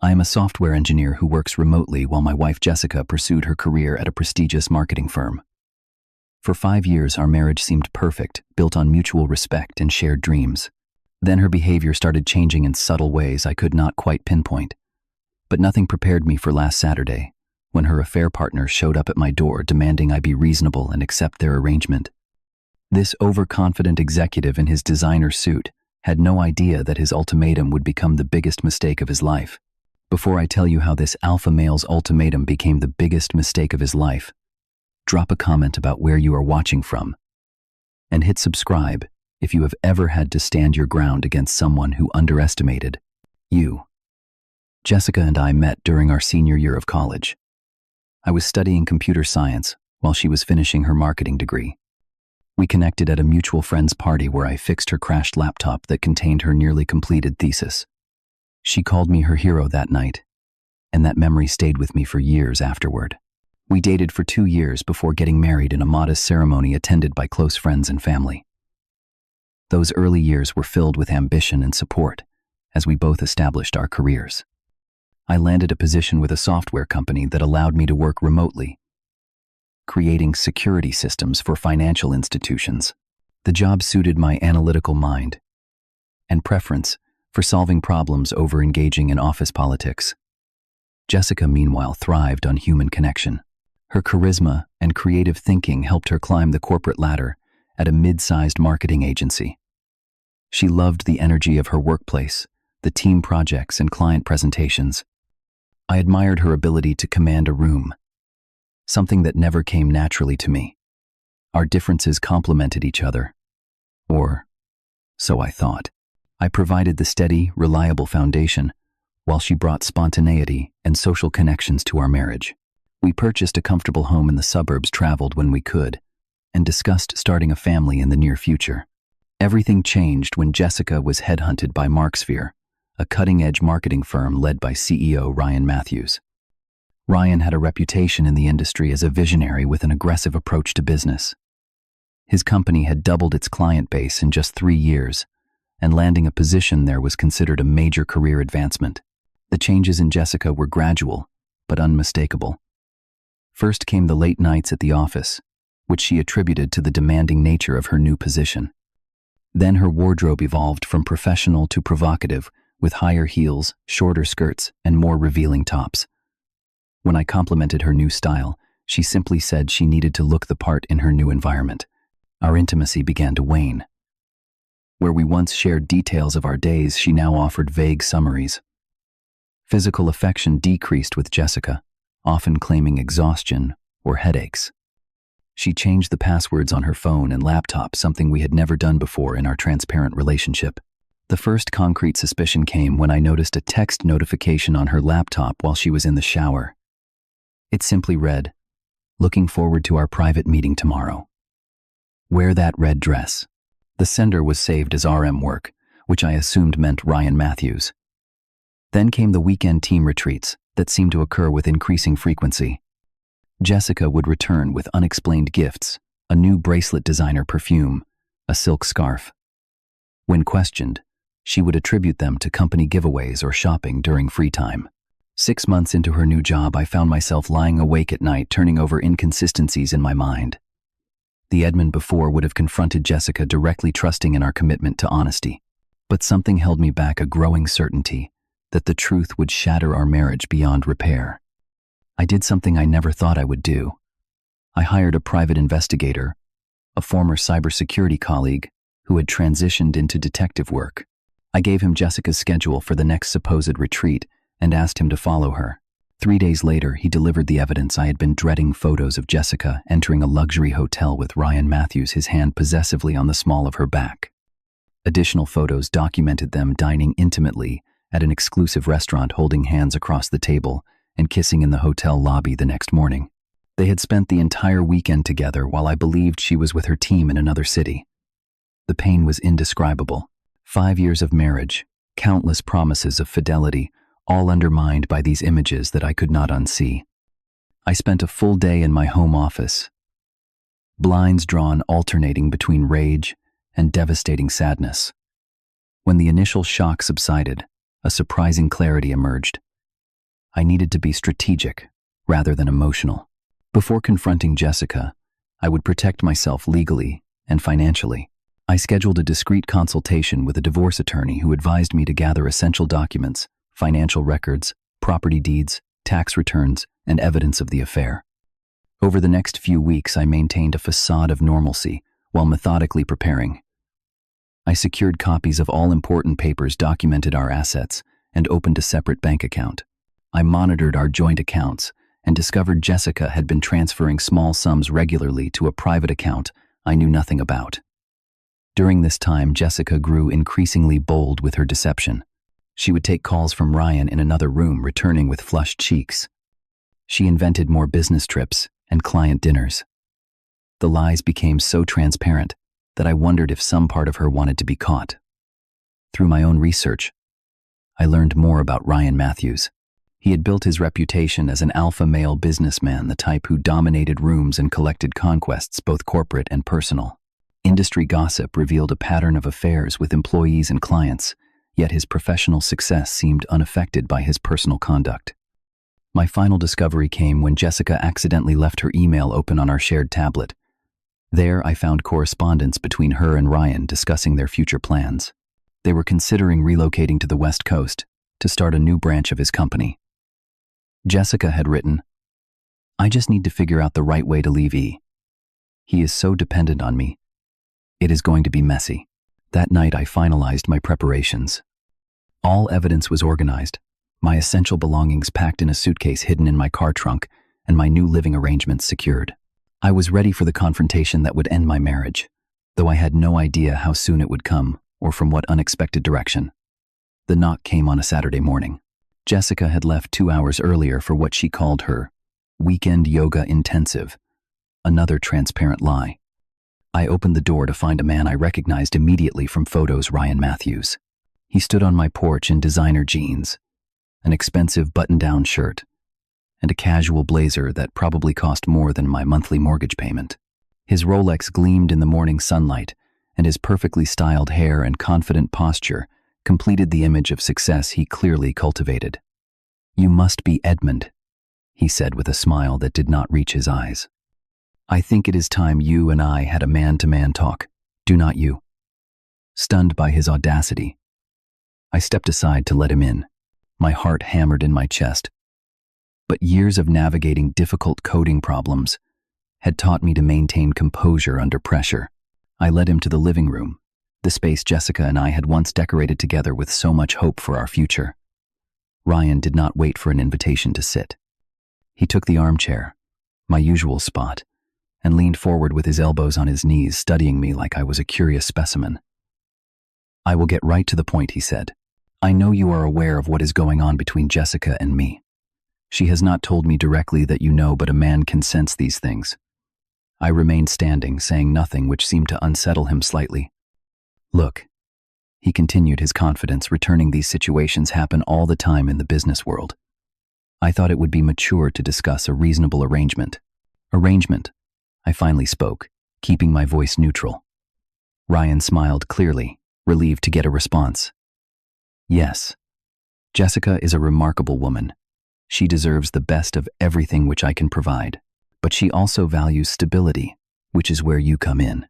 I am a software engineer who works remotely while my wife Jessica pursued her career at a prestigious marketing firm. For 5 years, our marriage seemed perfect, built on mutual respect and shared dreams. Then her behavior started changing in subtle ways I could not quite pinpoint. But nothing prepared me for last Saturday, when her affair partner showed up at my door demanding I be reasonable and accept their arrangement. This overconfident executive in his designer suit had no idea that his ultimatum would become the biggest mistake of his life. Before I tell you how this alpha male's ultimatum became the biggest mistake of his life, drop a comment about where you are watching from, and hit subscribe if you have ever had to stand your ground against someone who underestimated you. Jessica and I met during our senior year of college. I was studying computer science while she was finishing her marketing degree. We connected at a mutual friend's party where I fixed her crashed laptop that contained her nearly completed thesis. She called me her hero that night, and that memory stayed with me for years afterward. We dated for 2 years before getting married in a modest ceremony attended by close friends and family. Those early years were filled with ambition and support as we both established our careers. I landed a position with a software company that allowed me to work remotely, creating security systems for financial institutions. The job suited my analytical mind and preference for solving problems over engaging in office politics. Jessica, meanwhile, thrived on human connection. Her charisma and creative thinking helped her climb the corporate ladder at a mid-sized marketing agency. She loved the energy of her workplace, the team projects and client presentations. I admired her ability to command a room, something that never came naturally to me. Our differences complemented each other, or so I thought. I provided the steady, reliable foundation, while she brought spontaneity and social connections to our marriage. We purchased a comfortable home in the suburbs, traveled when we could, and discussed starting a family in the near future. Everything changed when Jessica was headhunted by Marksphere, a cutting-edge marketing firm led by CEO Ryan Matthews. Ryan had a reputation in the industry as a visionary with an aggressive approach to business. His company had doubled its client base in just 3 years, and landing a position there was considered a major career advancement. The changes in Jessica were gradual, but unmistakable. First came the late nights at the office, which she attributed to the demanding nature of her new position. Then her wardrobe evolved from professional to provocative, with higher heels, shorter skirts, and more revealing tops. When I complimented her new style, she simply said she needed to look the part in her new environment. Our intimacy began to wane. Where we once shared details of our days, she now offered vague summaries. Physical affection decreased with Jessica, often claiming exhaustion or headaches. She changed the passwords on her phone and laptop, something we had never done before in our transparent relationship. The first concrete suspicion came when I noticed a text notification on her laptop while she was in the shower. It simply read, "Looking forward to our private meeting tomorrow. Wear that red dress." The sender was saved as RM work, which I assumed meant Ryan Matthews. Then came the weekend team retreats that seemed to occur with increasing frequency. Jessica would return with unexplained gifts, a new bracelet designer perfume, a silk scarf. When questioned, she would attribute them to company giveaways or shopping during free time. 6 months into her new job, I found myself lying awake at night, turning over inconsistencies in my mind. The Edmund before would have confronted Jessica directly, trusting in our commitment to honesty. But something held me back, a growing certainty that the truth would shatter our marriage beyond repair. I did something I never thought I would do. I hired a private investigator, a former cybersecurity colleague who had transitioned into detective work. I gave him Jessica's schedule for the next supposed retreat and asked him to follow her. 3 days later, he delivered the evidence I had been dreading: photos of Jessica entering a luxury hotel with Ryan Matthews, his hand possessively on the small of her back. Additional photos documented them dining intimately at an exclusive restaurant, holding hands across the table, and kissing in the hotel lobby the next morning. They had spent the entire weekend together while I believed she was with her team in another city. The pain was indescribable. 5 years of marriage, countless promises of fidelity, all undermined by these images that I could not unsee. I spent a full day in my home office, blinds drawn, alternating between rage and devastating sadness. When the initial shock subsided, a surprising clarity emerged. I needed to be strategic rather than emotional. Before confronting Jessica, I would protect myself legally and financially. I scheduled a discreet consultation with a divorce attorney who advised me to gather essential documents, financial records, property deeds, tax returns, and evidence of the affair. Over the next few weeks, I maintained a facade of normalcy while methodically preparing. I secured copies of all important papers, documented our assets, and opened a separate bank account. I monitored our joint accounts and discovered Jessica had been transferring small sums regularly to a private account I knew nothing about. During this time, Jessica grew increasingly bold with her deception. She would take calls from Ryan in another room, returning with flushed cheeks. She invented more business trips and client dinners. The lies became so transparent that I wondered if some part of her wanted to be caught. Through my own research, I learned more about Ryan Matthews. He had built his reputation as an alpha male businessman, the type who dominated rooms and collected conquests, both corporate and personal. Industry gossip revealed a pattern of affairs with employees and clients, yet his professional success seemed unaffected by his personal conduct. My final discovery came when Jessica accidentally left her email open on our shared tablet. There, I found correspondence between her and Ryan discussing their future plans. They were considering relocating to the West Coast to start a new branch of his company. Jessica had written, "I just need to figure out the right way to leave E. He is so dependent on me. It is going to be messy." That night, I finalized my preparations. All evidence was organized, my essential belongings packed in a suitcase hidden in my car trunk, and my new living arrangements secured. I was ready for the confrontation that would end my marriage, though I had no idea how soon it would come or from what unexpected direction. The knock came on a Saturday morning. Jessica had left 2 hours earlier for what she called her weekend yoga intensive, another transparent lie. I opened the door to find a man I recognized immediately from photos, Ryan Matthews. He stood on my porch in designer jeans, an expensive button-down shirt, and a casual blazer that probably cost more than my monthly mortgage payment. His Rolex gleamed in the morning sunlight, and his perfectly styled hair and confident posture completed the image of success he clearly cultivated. "You must be Edmund," he said with a smile that did not reach his eyes. "I think it is time you and I had a man-to-man talk, do not you?" Stunned by his audacity, I stepped aside to let him in. My heart hammered in my chest. But years of navigating difficult coding problems had taught me to maintain composure under pressure. I led him to the living room, the space Jessica and I had once decorated together with so much hope for our future. Ryan did not wait for an invitation to sit. He took the armchair, my usual spot, and leaned forward with his elbows on his knees, studying me like I was a curious specimen. "I will get right to the point," he said. "I know you are aware of what is going on between Jessica and me. She has not told me directly that you know, but a man can sense these things." I remained standing, saying nothing, which seemed to unsettle him slightly. "Look," he continued, his confidence returning, "these situations happen all the time in the business world. I thought it would be mature to discuss a reasonable arrangement." "Arrangement?" I finally spoke, keeping my voice neutral. Ryan smiled clearly, relieved to get a response. "Yes. Jessica is a remarkable woman. She deserves the best of everything which I can provide, but she also values stability, which is where you come in."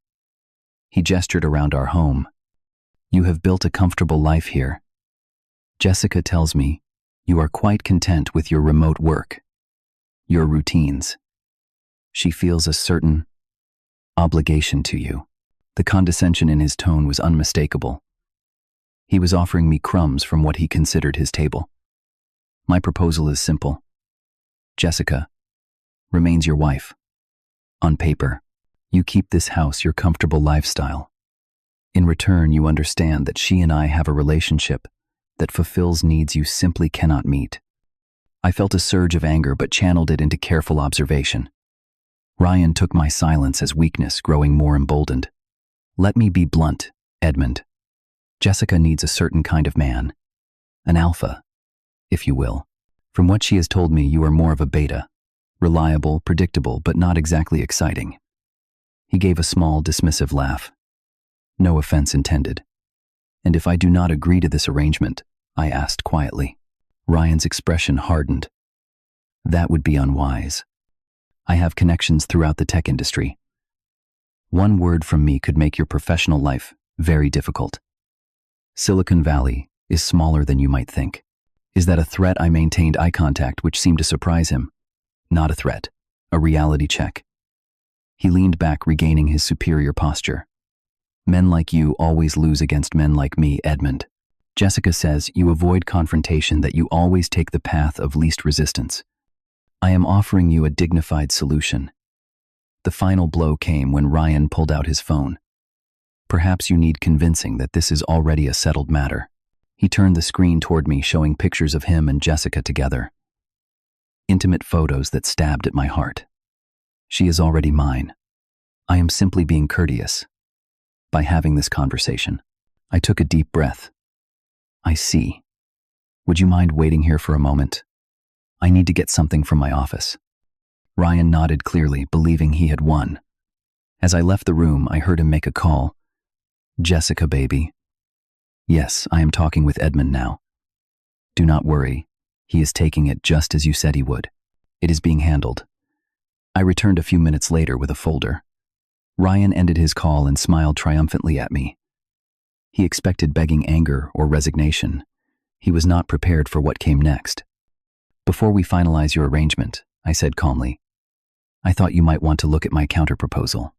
He gestured around our home. "You have built a comfortable life here. Jessica tells me you are quite content with your remote work, your routines. She feels a certain obligation to you." The condescension in his tone was unmistakable. He was offering me crumbs from what he considered his table. "My proposal is simple. Jessica remains your wife. On paper, you keep this house, your comfortable lifestyle. In return, you understand that she and I have a relationship that fulfills needs you simply cannot meet." I felt a surge of anger but channeled it into careful observation. Ryan took my silence as weakness, growing more emboldened. "Let me be blunt, Edmund. Jessica needs a certain kind of man, an alpha, if you will. From what she has told me, you are more of a beta, reliable, predictable, but not exactly exciting." He gave a small, dismissive laugh. "No offense intended." "And if I do not agree to this arrangement?" I asked quietly. Ryan's expression hardened. That would be unwise. I have connections throughout the tech industry. One word from me could make your professional life very difficult. Silicon Valley is smaller than you might think. Is that a threat? I maintained eye contact, which seemed to surprise him. Not a threat, a reality check. He leaned back, regaining his superior posture. Men like you always lose against men like me, Edmund. Jessica says you avoid confrontation, that you always take the path of least resistance. I am offering you a dignified solution. The final blow came when Ryan pulled out his phone. Perhaps you need convincing that this is already a settled matter. He turned the screen toward me, showing pictures of him and Jessica together. Intimate photos that stabbed at my heart. She is already mine. I am simply being courteous by having this conversation. I took a deep breath. I see. Would you mind waiting here for a moment? I need to get something from my office. Ryan nodded clearly, believing he had won. As I left the room, I heard him make a call. Jessica, baby. Yes, I am talking with Edmund now. Do not worry. He is taking it just as you said he would. It is being handled. I returned a few minutes later with a folder. Ryan ended his call and smiled triumphantly at me. He expected begging anger or resignation. He was not prepared for what came next. Before we finalize your arrangement, I said calmly, I thought you might want to look at my counterproposal.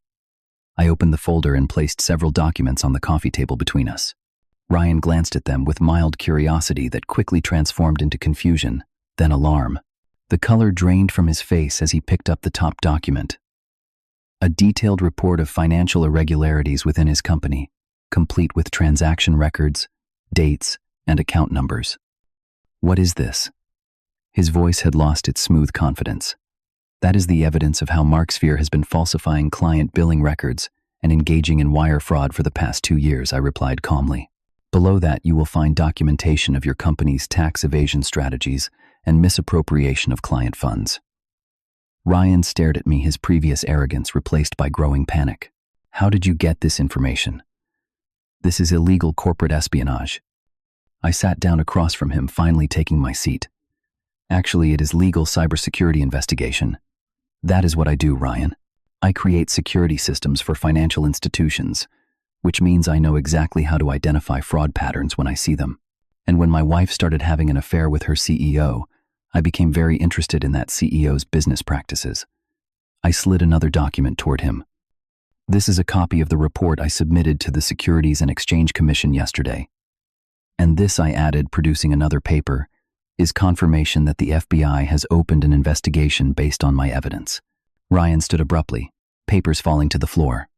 I opened the folder and placed several documents on the coffee table between us. Ryan glanced at them with mild curiosity that quickly transformed into confusion, then alarm. The color drained from his face as he picked up the top document. A detailed report of financial irregularities within his company, complete with transaction records, dates, and account numbers. What is this? His voice had lost its smooth confidence. That is the evidence of how Marksphere has been falsifying client billing records and engaging in wire fraud for the past 2 years, I replied calmly. Below that, you will find documentation of your company's tax evasion strategies and misappropriation of client funds. Ryan stared at me, his previous arrogance replaced by growing panic. How did you get this information? This is illegal corporate espionage. I sat down across from him, finally taking my seat. Actually, it is legal cybersecurity investigation. That is what I do, Ryan. I create security systems for financial institutions, which means I know exactly how to identify fraud patterns when I see them. And when my wife started having an affair with her CEO, I became very interested in that CEO's business practices. I slid another document toward him. This is a copy of the report I submitted to the Securities and Exchange Commission yesterday. And this, I added, producing another paper, is confirmation that the FBI has opened an investigation based on my evidence. Ryan stood abruptly, papers falling to the floor.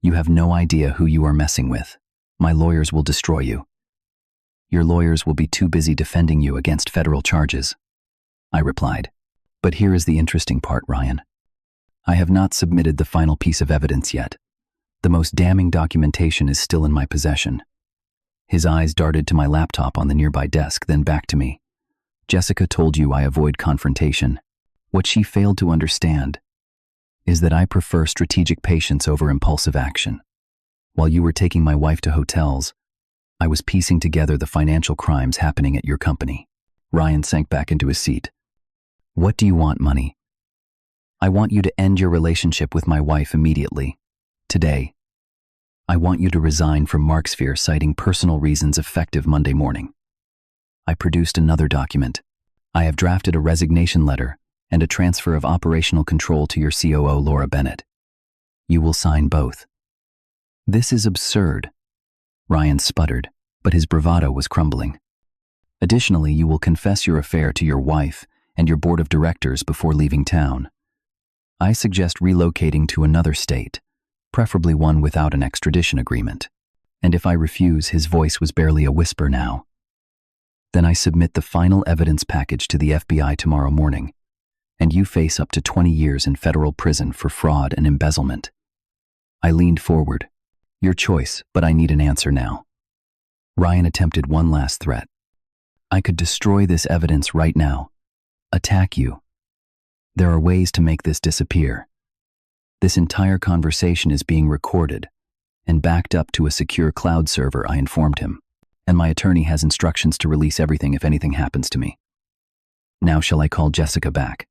You have no idea who you are messing with. My lawyers will destroy you. Your lawyers will be too busy defending you against federal charges, I replied. But here is the interesting part, Ryan. I have not submitted the final piece of evidence yet. The most damning documentation is still in my possession. His eyes darted to my laptop on the nearby desk, then back to me. Jessica told you I avoid confrontation. What she failed to understand is that I prefer strategic patience over impulsive action. While you were taking my wife to hotels, I was piecing together the financial crimes happening at your company. Ryan sank back into his seat. What do you want, money? I want you to end your relationship with my wife immediately. Today. I want you to resign from Marksphere, citing personal reasons, effective Monday morning. I produced another document. I have drafted a resignation letter and a transfer of operational control to your COO, Laura Bennett. You will sign both. This is absurd. Ryan sputtered, but his bravado was crumbling. Additionally, you will confess your affair to your wife and your board of directors before leaving town. I suggest relocating to another state, preferably one without an extradition agreement. And if I refuse, his voice was barely a whisper now. Then I submit the final evidence package to the FBI tomorrow morning, and you face up to 20 years in federal prison for fraud and embezzlement. I leaned forward. Your choice, but I need an answer now. Ryan attempted one last threat. I could destroy this evidence right now. Attack you. There are ways to make this disappear. This entire conversation is being recorded and backed up to a secure cloud server, I informed him. And my attorney has instructions to release everything if anything happens to me. Now shall I call Jessica back?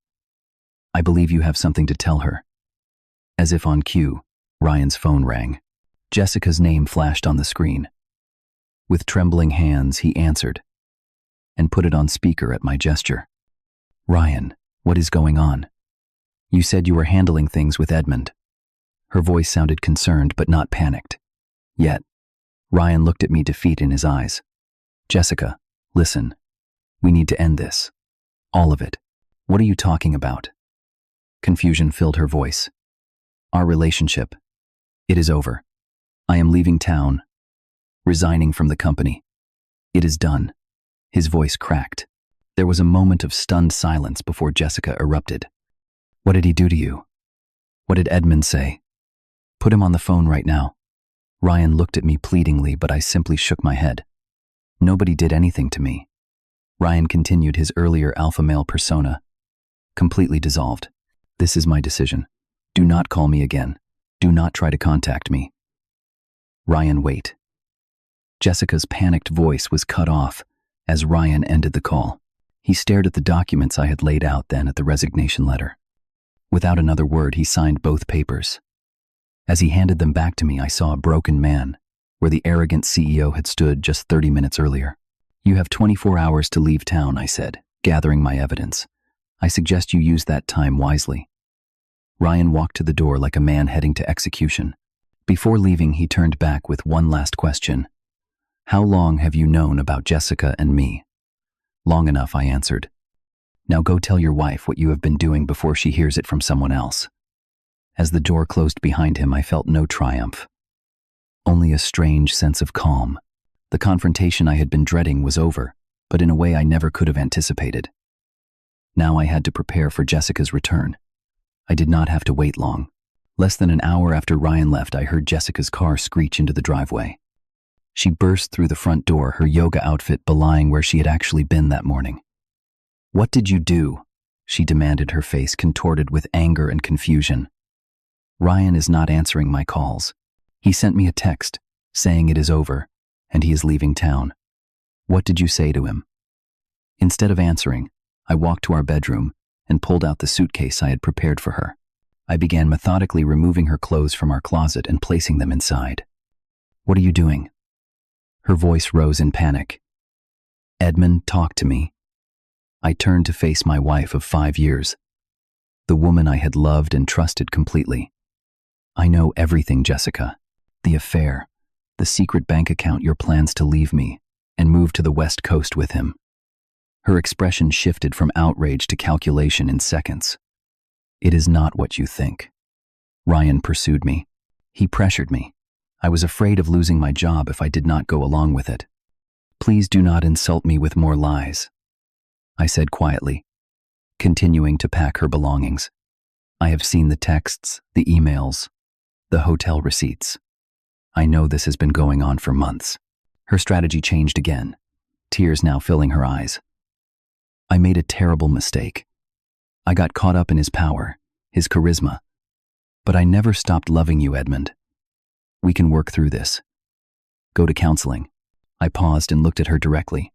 I believe you have something to tell her. As if on cue, Ryan's phone rang. Jessica's name flashed on the screen. With trembling hands, he answered and put it on speaker at my gesture. Ryan, what is going on? You said you were handling things with Edmund. Her voice sounded concerned but not panicked. Yet, Ryan looked at me, defeat in his eyes. Jessica, listen. We need to end this. All of it. What are you talking about? Confusion filled her voice. Our relationship. It is over. I am leaving town. Resigning from the company. It is done. His voice cracked. There was a moment of stunned silence before Jessica erupted. What did he do to you? What did Edmund say? Put him on the phone right now. Ryan looked at me pleadingly, but I simply shook my head. Nobody did anything to me. Ryan continued his earlier alpha male persona. Completely dissolved. This is my decision. Do not call me again. Do not try to contact me. Ryan, wait. Jessica's panicked voice was cut off as Ryan ended the call. He stared at the documents I had laid out, then at the resignation letter. Without another word, he signed both papers. As he handed them back to me, I saw a broken man, where the arrogant CEO had stood just 30 minutes earlier. You have 24 hours to leave town, I said, gathering my evidence. I suggest you use that time wisely. Ryan walked to the door like a man heading to execution. Before leaving, he turned back with one last question. How long have you known about Jessica and me? Long enough, I answered. Now go tell your wife what you have been doing before she hears it from someone else. As the door closed behind him, I felt no triumph. Only a strange sense of calm. The confrontation I had been dreading was over, but in a way I never could have anticipated. Now I had to prepare for Jessica's return. I did not have to wait long. Less than an hour after Ryan left, I heard Jessica's car screech into the driveway. She burst through the front door, her yoga outfit belying where she had actually been that morning. What did you do? She demanded, her face contorted with anger and confusion. Ryan is not answering my calls. He sent me a text saying it is over and he is leaving town. What did you say to him? Instead of answering, I walked to our bedroom and pulled out the suitcase I had prepared for her. I began methodically removing her clothes from our closet and placing them inside. What are you doing? Her voice rose in panic. Edmund, talk to me. I turned to face my wife of 5 years, the woman I had loved and trusted completely. I know everything, Jessica. The affair, the secret bank account, your plans to leave me and move to the West Coast with him. Her expression shifted from outrage to calculation in seconds. It is not what you think. Ryan pursued me. He pressured me. I was afraid of losing my job if I did not go along with it. Please do not insult me with more lies, I said quietly, continuing to pack her belongings. I have seen the texts, the emails, the hotel receipts. I know this has been going on for months. Her strategy changed again, tears now filling her eyes. I made a terrible mistake. I got caught up in his power, his charisma. But I never stopped loving you, Edmund. We can work through this. Go to counseling. I paused and looked at her directly.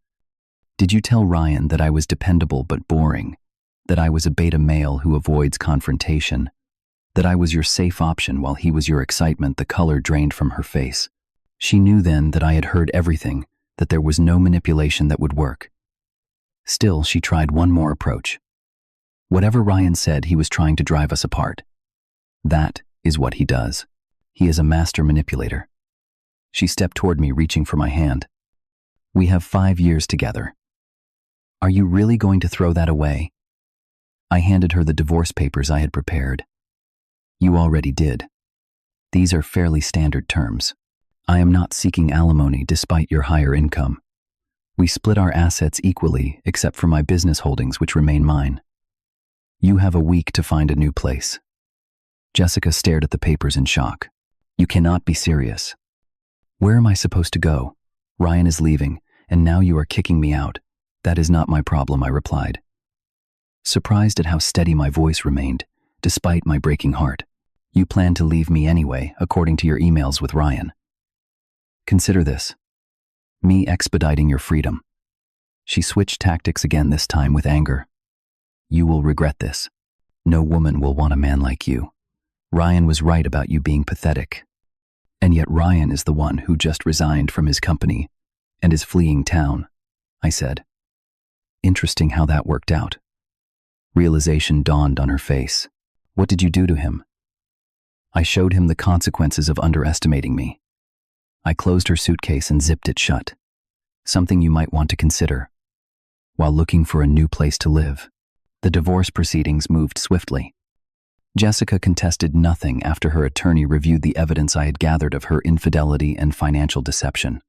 Did you tell Ryan that I was dependable but boring, that I was a beta male who avoids confrontation, that I was your safe option while he was your excitement? The color drained from her face. She knew then that I had heard everything, that there was no manipulation that would work. Still, she tried one more approach. Whatever Ryan said, he was trying to drive us apart. That is what he does. He is a master manipulator. She stepped toward me, reaching for my hand. We have 5 years together. Are you really going to throw that away? I handed her the divorce papers I had prepared. You already did. These are fairly standard terms. I am not seeking alimony despite your higher income. We split our assets equally except for my business holdings, which remain mine. You have a week to find a new place. Jessica stared at the papers in shock. You cannot be serious. Where am I supposed to go? Ryan is leaving, and now you are kicking me out. That is not my problem, I replied, surprised at how steady my voice remained, despite my breaking heart. You plan to leave me anyway, according to your emails with Ryan. Consider this. Me expediting your freedom. She switched tactics again, this time with anger. You will regret this. No woman will want a man like you. Ryan was right about you being pathetic. And yet Ryan is the one who just resigned from his company and is fleeing town, I said. Interesting how that worked out. Realization dawned on her face. What did you do to him? I showed him the consequences of underestimating me. I closed her suitcase and zipped it shut. Something you might want to consider while looking for a new place to live. The divorce proceedings moved swiftly. Jessica contested nothing after her attorney reviewed the evidence I had gathered of her infidelity and financial deception.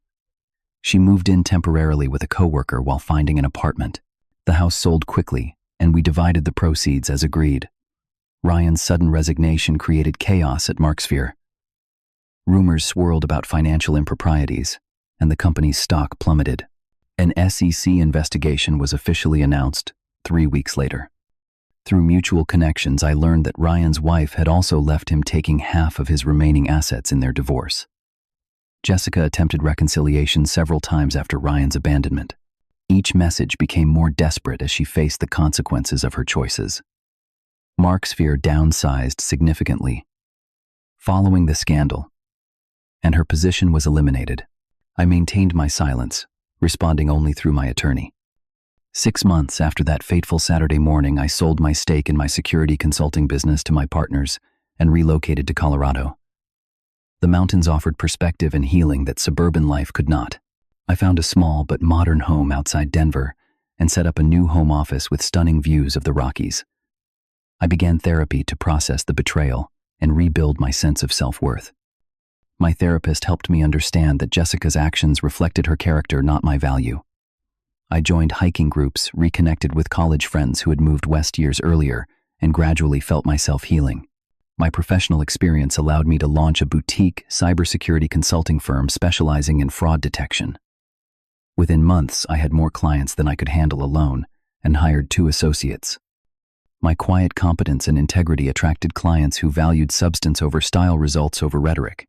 She moved in temporarily with a coworker while finding an apartment. The house sold quickly, and we divided the proceeds as agreed. Ryan's sudden resignation created chaos at Marksphere. Rumors swirled about financial improprieties, and the company's stock plummeted. An SEC investigation was officially announced 3 weeks later. Through mutual connections, I learned that Ryan's wife had also left him taking half of his remaining assets in their divorce. Jessica attempted reconciliation several times after Ryan's abandonment. Each message became more desperate as she faced the consequences of her choices. Marksphere downsized significantly following the scandal, and her position was eliminated. I maintained my silence, responding only through my attorney. 6 months after that fateful Saturday morning, I sold my stake in my security consulting business to my partners and relocated to Colorado. The mountains offered perspective and healing that suburban life could not. I found a small but modern home outside Denver and set up a new home office with stunning views of the Rockies. I began therapy to process the betrayal and rebuild my sense of self-worth. My therapist helped me understand that Jessica's actions reflected her character, not my value. I joined hiking groups, reconnected with college friends who had moved west years earlier, and gradually felt myself healing. My professional experience allowed me to launch a boutique cybersecurity consulting firm specializing in fraud detection. Within months, I had more clients than I could handle alone and hired 2 associates. My quiet competence and integrity attracted clients who valued substance over style, results over rhetoric.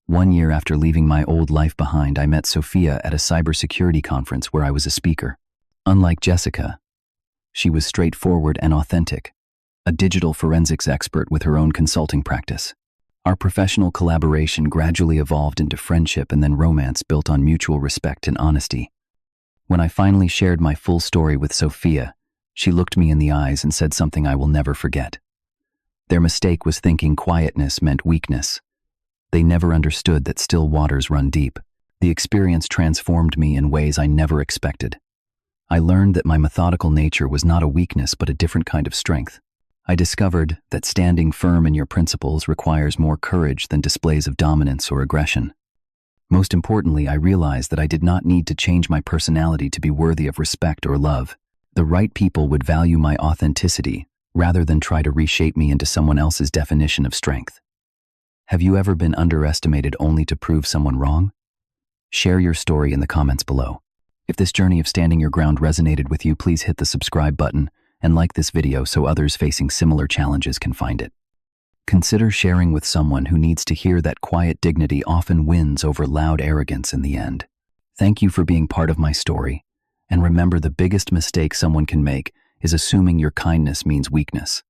1 year after leaving my old life behind, I met Sophia at a cybersecurity conference where I was a speaker. Unlike Jessica, she was straightforward and authentic, a digital forensics expert with her own consulting practice. Our professional collaboration gradually evolved into friendship and then romance built on mutual respect and honesty. When I finally shared my full story with Sophia, she looked me in the eyes and said something I will never forget. Their mistake was thinking quietness meant weakness. They never understood that still waters run deep. The experience transformed me in ways I never expected. I learned that my methodical nature was not a weakness but a different kind of strength. I discovered that standing firm in your principles requires more courage than displays of dominance or aggression. Most importantly, I realized that I did not need to change my personality to be worthy of respect or love. The right people would value my authenticity rather than try to reshape me into someone else's definition of strength. Have you ever been underestimated only to prove someone wrong? Share your story in the comments below. If this journey of standing your ground resonated with you, please hit the subscribe button and like this video so others facing similar challenges can find it. Consider sharing with someone who needs to hear that quiet dignity often wins over loud arrogance in the end. Thank you for being part of my story, and remember, the biggest mistake someone can make is assuming your kindness means weakness.